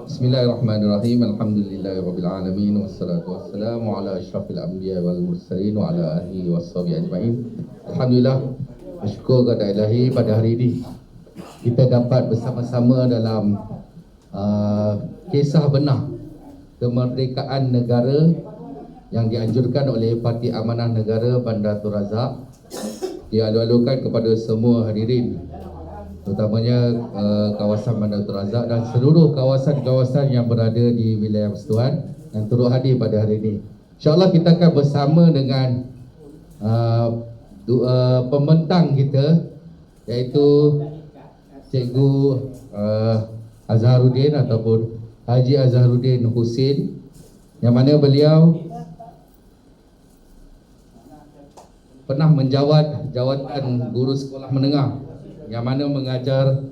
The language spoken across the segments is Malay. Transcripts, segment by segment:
Bismillahirrahmanirrahim. Alhamdulillahirabbil alamin wassalatu wassalamu ala asyrafil anbiya wal mursalin wa ala alihi washabihi ajmain. Alhamdulillah, bersyukur kepada Ilahi pada hari ini kita dapat bersama-sama dalam kisah benar kemerdekaan negara yang dianjurkan oleh Parti Amanah Negara Bandar Tun Razak, dialu-alukan kepada semua hadirin, terutamanya kawasan Bandar Tun Razak dan seluruh kawasan-kawasan yang berada di wilayah Persekutuan yang turut hadir pada hari ini. InsyaAllah kita akan bersama dengan pembentang kita, iaitu Cikgu Azharuddin ataupun Haji Azharuddin Husin, yang mana beliau pernah menjawat jawatan guru sekolah menengah, yang mana mengajar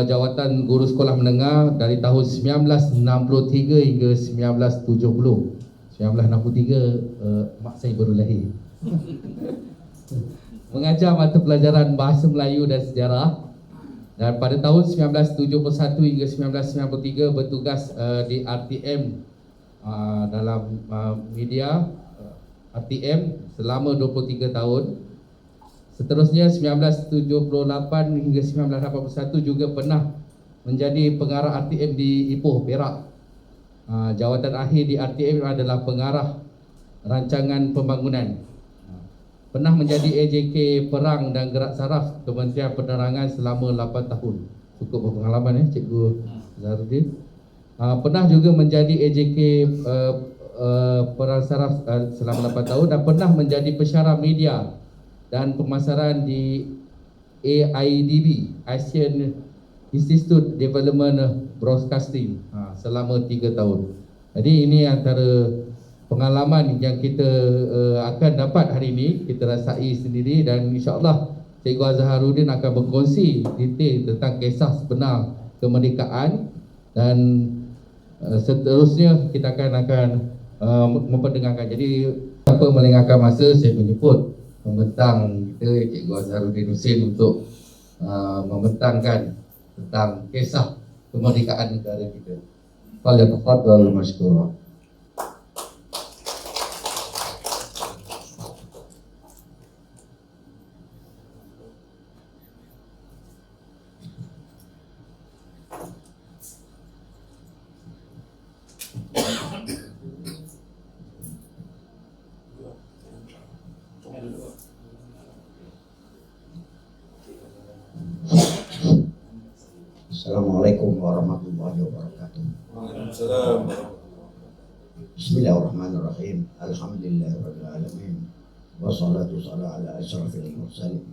jawatan guru sekolah menengah dari tahun 1963 hingga 1970. 1963 mak saya baru lahir. Mengajar mata pelajaran Bahasa Melayu dan Sejarah, dan pada tahun 1971 hingga 1993 bertugas di RTM dalam media RTM selama 23 tahun. Seterusnya 1978 hingga 1981 juga pernah menjadi pengarah RTM di Ipoh, Perak. Jawatan akhir di RTM adalah pengarah rancangan pembangunan. Pernah menjadi AJK Perang dan Gerak Saraf Kementerian Penerangan selama 8 tahun. Cukup berpengalaman Cikgu Azharuddin. Pernah juga menjadi AJK Perang Saraf selama 8 tahun dan pernah menjadi pensyarah media dan pemasaran di AIDB, Asian Institute Development Broadcasting, selama 3 tahun. Jadi ini antara pengalaman yang kita akan dapat hari ini, kita rasai sendiri, dan insyaAllah Cikgu Azharuddin akan berkongsi detail tentang kisah sebenar kemerdekaan, dan seterusnya kita akan memperdengarkan. Jadi tanpa melengahkan masa, saya menjemput pembentang kita Cikgu Azharuddin Husin untuk membentangkan tentang kisah kemerdekaan negara kita. Falyatafadhal mashkura. Assalamualaikum warahmatullahi wabarakatuh. Bismillahirrahmanirrahim. Alhamdulillahirabbil alamin. Wassalatu wassalamu ala asyrafil mursalin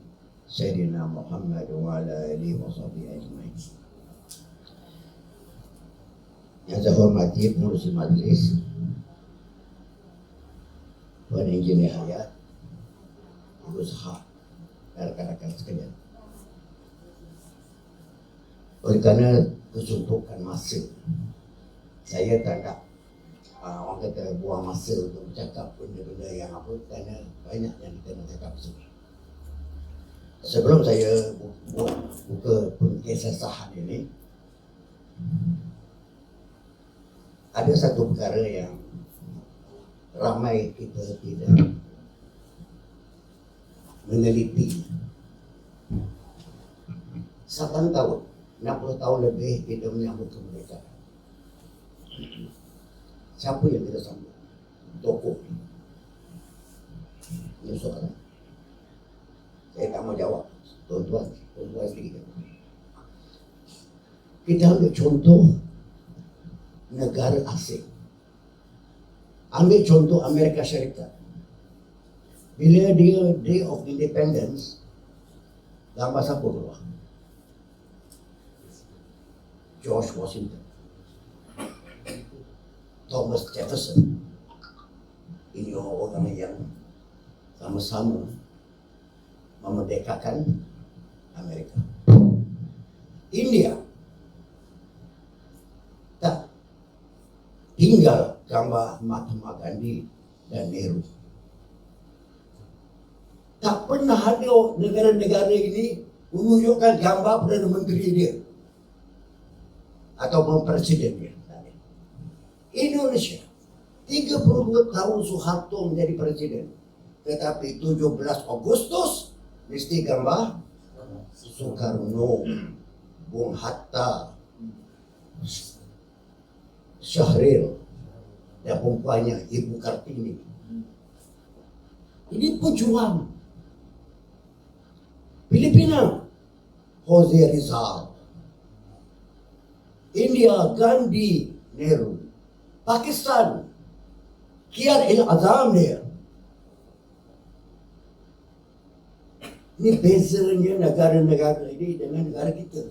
Sayyidina Muhammad wa ala alihi wa sahbihi ajmain. Yang saya hormati pengurusi majlis, Tuan Engineer Hayat, Ibu Sahab, dan rekan-rekan sekalian. Oleh kerana kesuntukan masa, saya tak nak orang kata buang masa untuk bercakap benda-benda yang apa, kerana banyak yang kita nak cakap semua. Sebelum saya buka pengesahan ini, ada satu perkara yang ramai kita tidak meneliti. 8 tahun, 60 tahun lebih kita menyambut kemerdekaan. Siapa yang kita sambut? Tokoh. Ini soalan. Saya tak mau jawab. Tuan-tuan sendiri. Kita ambil contoh negara asing. Ambil contoh Amerika Syarikat. Bila dia Day of Independence, gambar siapa keluar? George Washington, Thomas Jefferson. Ini orang yang sama-sama memerdekakan Amerika. India tak tinggal gambar Mahatma Gandhi dan Nehru. Tak pernah ada negara-negara ini menunjukkan gambar Perdana Menteri dia ataupun Presiden dia. Indonesia 32 tahun Soeharto menjadi Presiden, tetapi 17 Agustus mesti gambar Soekarno, Bung Hatta, Syahril dan perempuannya Ibu Kartini. Ini pejuang. Filipina, Jose Rizal. India, Gandhi, Nehru. Pakistan, Kiar Azam dia. Ini bezanya negara-negara ini dengan negara kita.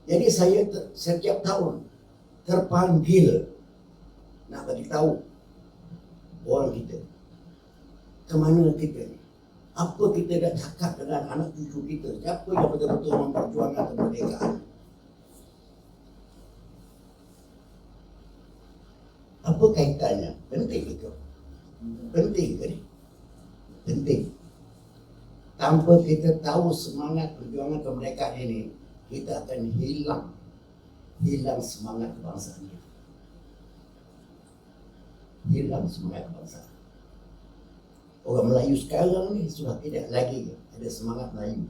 Jadi saya setiap tahun terpanggil nak bagi tahu orang kita ke mana kita ni. Apa kita dah cakap dengan anak cucu kita, siapa yang betul-betul memperjuangkan kemerdekaan. Apa kaitannya? Penting itu. Penting ke ni? Penting. Tanpa kita tahu semangat perjuangan kemerdekaan ini, kita akan hilang semangat kebangsaan kita. Hilang semangat kebangsaan. Orang Melayu sekarang ni sudah tidak lagi ada semangat Melayu,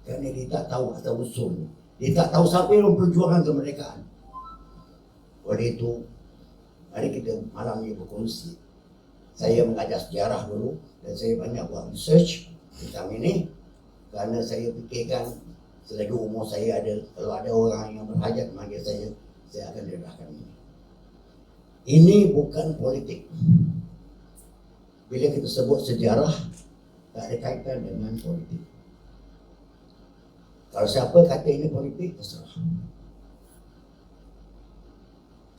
kerana dia tak tahu asal usul. Dia tak tahu siapa yang memperjuangkan kemerdekaan. Oleh itu, mari kita malam ni berkongsi. Saya mengajar sejarah dulu dan saya banyak buat research tentang ini, kerana saya fikirkan selagi umur saya ada, kalau ada orang yang berhajat manggil saya akan dedahkan ini. Ini bukan politik. Bila kita sebut sejarah, tak ada kaitan dengan politik. Kalau siapa kata ini politik, terserah.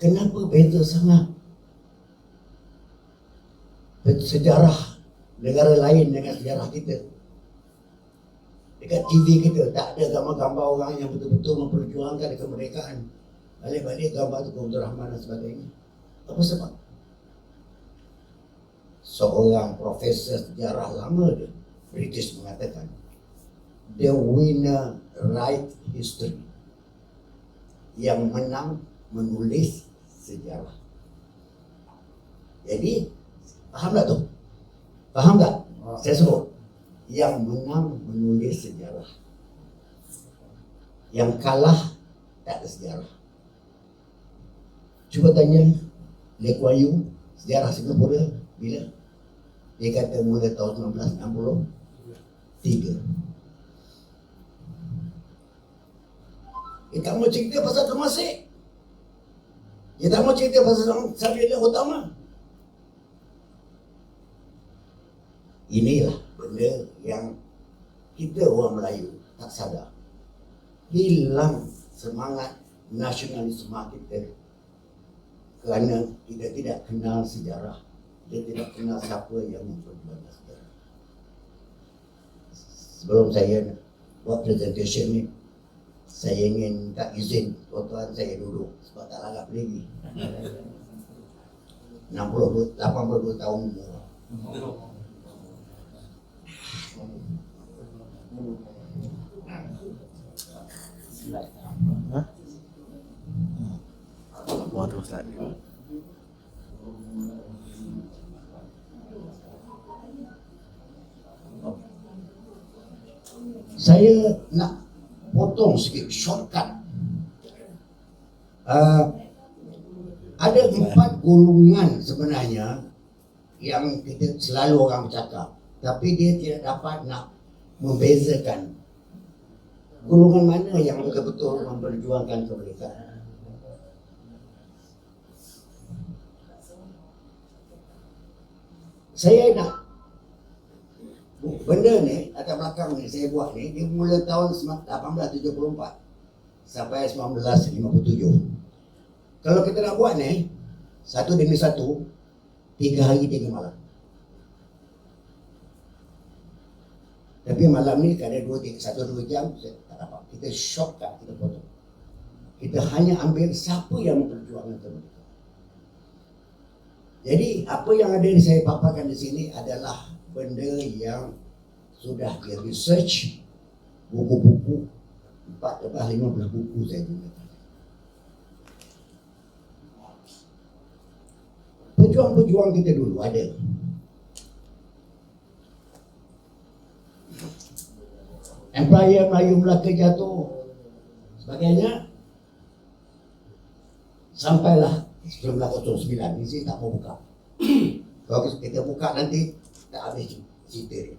Kenapa beza sangat sejarah negara lain dengan sejarah kita? Dekat TV kita tak ada gambar-gambar orang yang betul-betul memperjuangkan kemerdekaan. Balik-balik gambar Tunku Abdul Rahman dan sebagainya. Apa sebab? Seorang profesor sejarah lama dia, British, mengatakan the winner write history. Yang menang menulis sejarah. Jadi faham tak tu? Faham tak? Saya sebut yang menang menulis sejarah, yang kalah tak ada sejarah. Cuba tanya Lee Kuan Yew, sejarah Singapura bila? Dia kata mula tahun 1963. Dia tak mau cerita pasal Temasek. Dia tak mau cerita pasal Samuel Utama. Inilah benda yang kita orang Melayu tak sadar. Hilang semangat nasionalisme kita kerana kita tidak kenal sejarah. Kita tidak kenal siapa yang memperjuangkan sejarah. Sebelum saya buat presentation ni, saya ingin minta izin tuan-tuan saya duduk sebab tak lagak lagi. 82 tahun umur. Waduh, Ustaz. Saya nak potong sikit shortcut. Ada 4 golongan sebenarnya yang kita selalu orang bercakap, tapi dia tidak dapat nak membezakan golongan mana yang betul-betul memperjuangkan kemerdekaan. Saya nak benda ni, latar belakang ni saya buat ni, dia mula tahun 1874 sampai 1957. Kalau kita nak buat ni, 1 demi 1, 3 hari 3 malam. Tapi malam ni ada 1-2 jam, saya tak dapat. Kita shortcut, kita potong. Kita hanya ambil siapa yang memperjuangkan kemerdekaan. Jadi apa yang ada saya paparkan di sini adalah benda yang sudah dia research, buku-buku 4-15 buku saya gunakan. Pejuang-pejuang kita dulu ada. Empire Melayu Melaka jatuh, sebagainya. Sampailah 1909, ini saya tak mau buka. Kalau kita buka nanti tak habis cerita dia.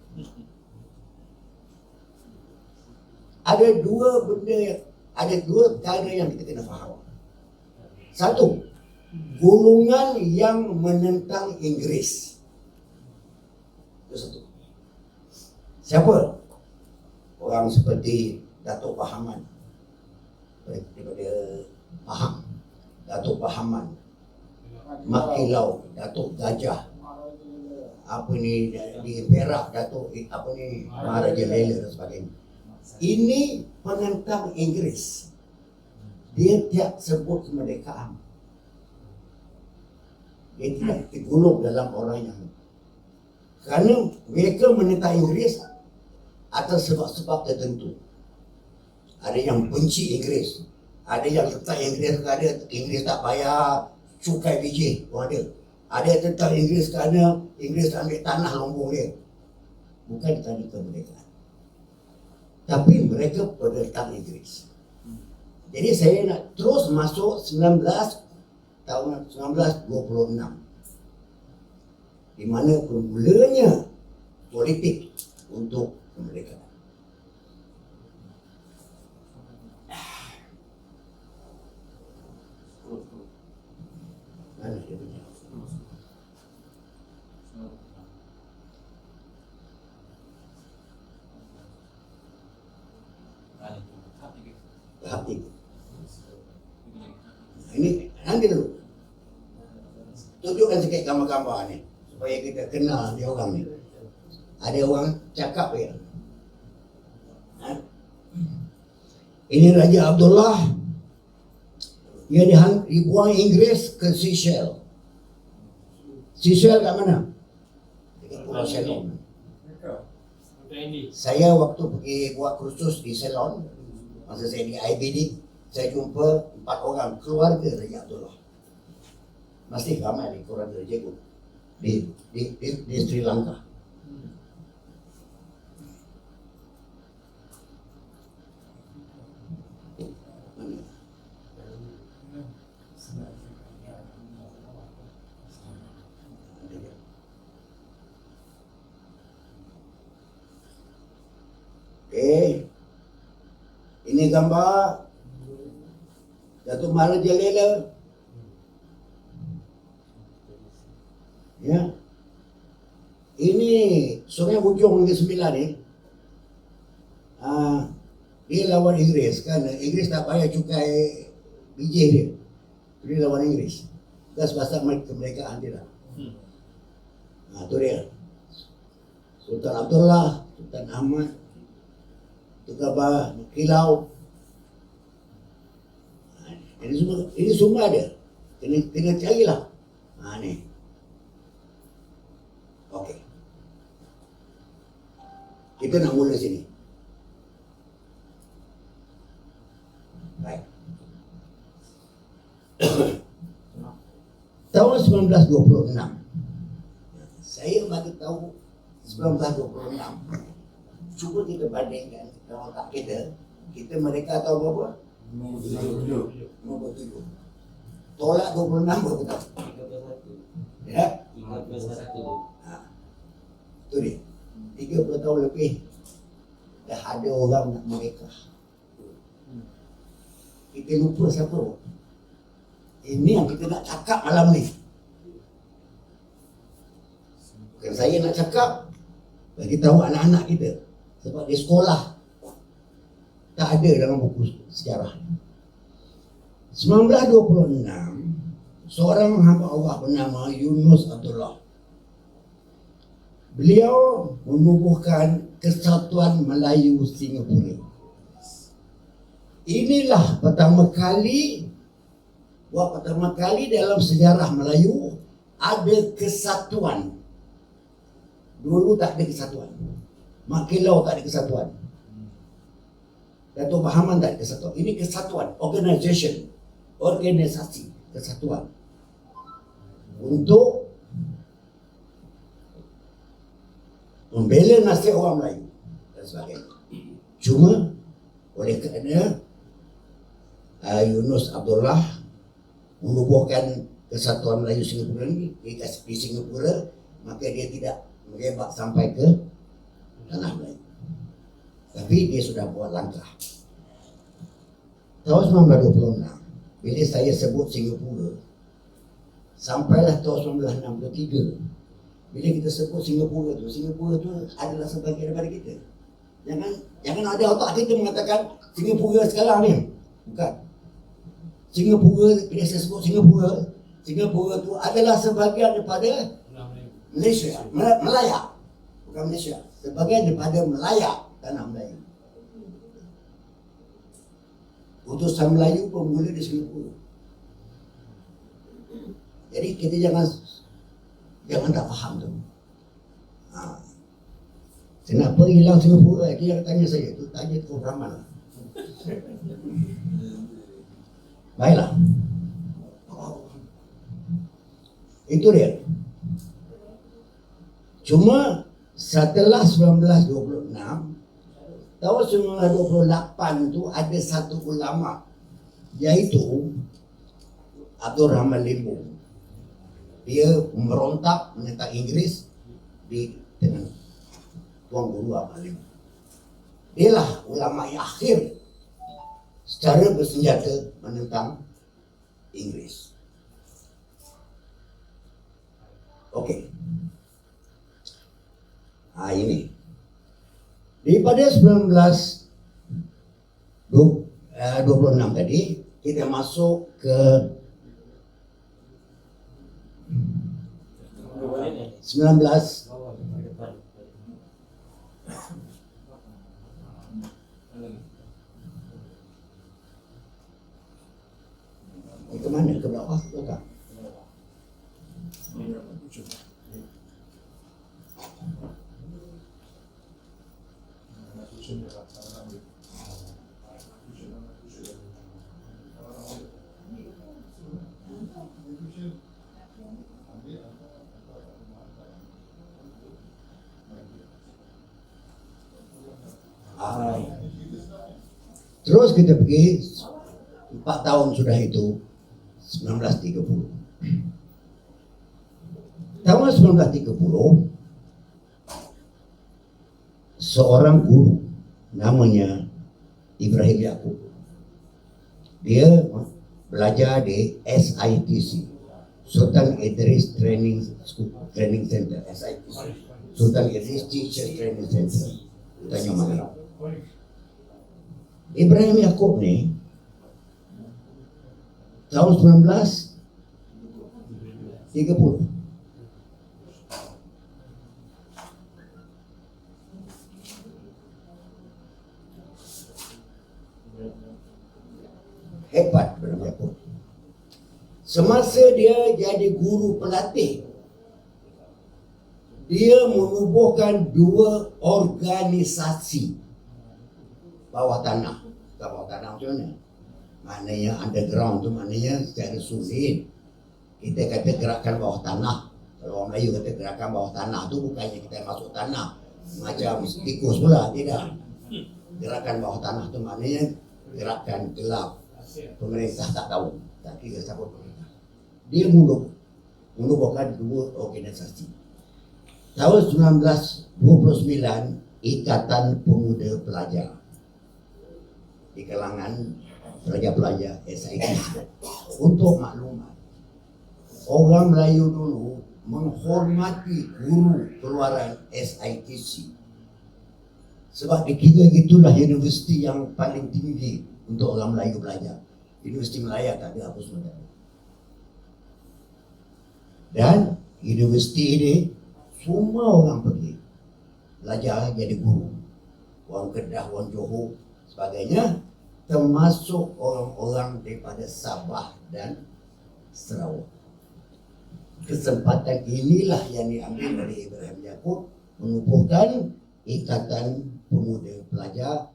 Ada dua perkara yang kita kena faham. Satu, golongan yang menentang Inggeris. Itu satu. Siapa? Orang seperti Datuk Pahaman, daripada Pahang, Datuk Pahaman, Mak Kilau, Datuk Gajah, di Perak, Datuk Maharaja Lela dan sebagainya. Ini penentang Inggeris. Dia tidak sebut kemerdekaan. Dia tidak digolong dalam orang yang, kerana mereka menentang Inggeris atas sebab-sebab tertentu. Ada yang benci Inggeris, ada yang tentang Inggeris, ada Inggeris tak bayar cukai biji, ada yang tentang Inggeris kerana Inggeris ambil tanah lumbung dia. Bukan kerana kemerdekaan, tapi mereka penentang Inggeris. Jadi saya nak terus masuk tahun 1926, di mana bermulanya politik untuk kemerdekaan. Mana dia punya? Tahap 3. Ini nanti dulu. Tunjukkan sikit gambar-gambar ni supaya kita kenal dia orang ni. Ada orang cakap ya. Ini Raja Abdullah. Dia dibuang Inggeris ke Seychelles. Seychelles kat mana? Dekat Pulau Ceylon. Saya waktu pergi buat kursus di Ceylon, masa saya di IBD, saya jumpa 4 orang keluarga Raja Abdullah. Masih ramai di keluarga Raja Abdullah di Sri Lanka. Ini gambar Datuk Maharaja Lela. Ya. Ini Sungai Bujong Negeri Sembilan ni. Dia lawan Inggeris kan. Inggeris tak bayar cukai biji dia. Dia lawan Inggeris. Gas pasal kemerdekaan dia lah. Tu dia. Sultan Abdullah, Sultan Ahmad, Tukabah, Kilau. Ini semua ada. Kena carilah. Ni. Okey. Kita nak mula sini. Baik. Tahun 1926. Saya bagi tahu 1926. Cuba kita bandingkan dengan otak kita. Kita mereka tahu berapa? 57. Tolak 26 berapa tahun? 31. Ya? 31. Itu dia. 30 tahun lebih dah ada orang nak merekah. Kita lupa siapa. Ini yang kita nak cakap malam ni. Bukan saya nak cakap, bagi tahu anak-anak kita. Sebab di sekolah tak ada dalam buku sejarah. 1926, seorang hamba Allah bernama Yunus Abdullah. Beliau menubuhkan Kesatuan Melayu Singapura. Inilah pertama kali dalam sejarah Melayu ada kesatuan Dulu tak ada kesatuan. Mak Kilau tak ada kesatuan. Datuk Bahaman tak ada kesatuan. Ini kesatuan, organisasi kesatuan untuk membela nasib orang Melayu dan sebagainya. Cuma oleh kerana Yunus Abdullah menubuhkan Kesatuan Melayu Singapura ni di Singapura, maka dia tidak merebak sampai ke tanah Melayu. Tapi dia sudah buat langkah. Tahun 1926, bila saya sebut Singapura, sampailah tahun 1963. Bila kita sebut Singapura tu adalah sebahagian daripada kita. Jangan ada otak kita mengatakan Singapura sekarang ni. Bukan. Singapura, bila saya sebut Singapura tu adalah sebahagian daripada Malaysia, Melaya. Bukan Malaysia. Sebahagian daripada Melaya, tanah Melayu. Utusan Melayu pun mula di Singapura. Jadi kita jangan tak faham tu. Kenapa hilang Singapura? Dia tanya saya, tu tanya Tuan Rahman. Baiklah. Itu dia. Cuma setelah 1926, tahun 1928 tu ada satu ulama, iaitu Abdul Rahman Limbu. Dia merontak menentang Inggris di tengah Tuan Guru Ahmad Limbu. Dialah ulama yang akhir secara bersenjata menentang Inggris. Okey. Ini. Daripada 1926 tadi, kita masuk ke 19 ke mana? Ke bawah ke tak? Terus kita pergi 4 tahun sudah itu 1930. Tahun 1930 seorang guru namanya Ibrahim Yaakob. Dia belajar di SITC, Sultan Idris Training Center, SITC, Sultan Idris Teacher Training Center. Tanya mana? Ibrahim Yaakob ni tahun 1930 hebat Ibrahim Yaakob. Semasa dia jadi guru pelatih, dia menubuhkan 2 organisasi bawah tanah. Bawah tanah macam mana? Maknanya underground tu maknanya secara sulit. Kita kata gerakan bawah tanah. Kalau orang Melayu kata gerakan bawah tanah tu bukannya kita masuk tanah macam tikus pula, tidak. Gerakan bawah tanah tu maknanya gerakan gelap. Pemerintah tak tahu, tak kira siapa pemerintah. Dia menubuhkan 2 organisasi. Tahun 1929 Ikatan Pemuda Pelajar di kalangan pelajar-pelajar SITC. Untuk maklumat, orang Melayu dulu menghormati guru keluaran SITC sebab dikira itulah universiti yang paling tinggi untuk orang Melayu belajar. Universiti Melaya tak ada apa semua. Dan universiti ini semua orang pergi belajar jadi guru. Orang Kedah, orang Johor, sebagainya, termasuk orang-orang daripada Sabah dan Sarawak. Kesempatan inilah yang diambil oleh Ibrahim Yaakob menubuhkan Ikatan Pemuda Pelajar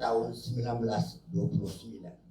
tahun 1929.